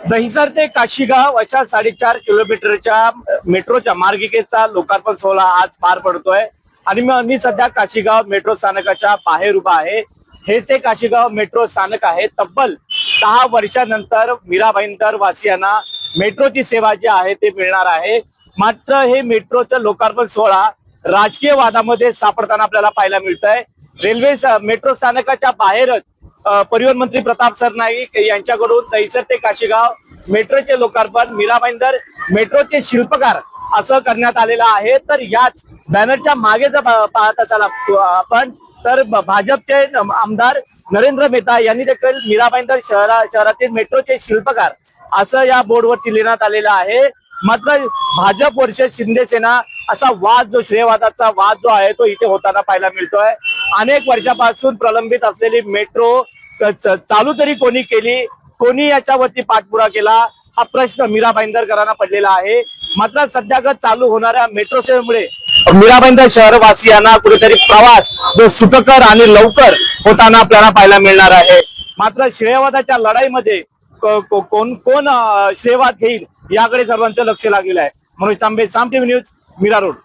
दहिसर ते काशीगाव अशा 4.5 किलोमीटरच्या मेट्रोच्या मार्गिकेचा लोकार्पण सोहळा आज पार पडतोय आणि मी सध्या काशीगाव मेट्रो स्थानकाच्या बाहेर उभा आहे। हे ते काशीगाव मेट्रो स्थानक आहे। तब्बल 10 वर्षानंतर मीरा भाईंदर वासियांना मेट्रोची सेवा जी आहे ते मिळणार आहे। मात्र हे मेट्रोचं लोकार्पण सोहळा राजकीय वादामध्ये सापडताना आपल्याला पाहायला मिळतंय। रेल्वे मेट्रो स्थानकाच्या बाहेरच परिवहन मंत्री प्रताप सरनाईक यांच्याकडून दहिसर ते काशीगाव मेट्रोचे लोकार्पण मीरा भाईंदर मेट्रोचे शिल्पकार असं करण्यात आलेलं आहे। तर याच बॅनरच्या मागे जर पाहत असाल आपण तर भाजपचे आमदार नरेंद्र मेहता यांनी देखील मीरा भाईंदर शहरातील मेट्रोचे शिल्पकार असं या बोर्डवरती लिहिण्यात आलेलं आहे। मात्र भाजप वर्सेस शिंदे सेना असा वाद जो श्रेयवादाचा वाद जो आहे तो इथे होताना पाहायला मिळतोय। अनेक वर्षापासून प्रलंबित असलेली मेट्रो चालू तरी कोणी केली, कोणी याच्यावरती पाठपुरा केला हा प्रश्न मीरा भाईंदरकरांना पडलेला आहे। मात्र सध्यागत चालू होणाऱ्या मेट्रो सेवेमुळे मीरा भाईंदर शहरवासियांना कुठेतरी प्रवास जो सुखकर आणि लवकर होताना आपल्याला पाहायला मिळणार आहे। मात्र श्रेयवादाच्या लढाईमध्ये कोण श्रेयवाद घेईल याकडे सर्वांचं लक्ष लागलेलं आहे। मनोज तांबे, साम टीव्ही न्यूज, मीरा रोड।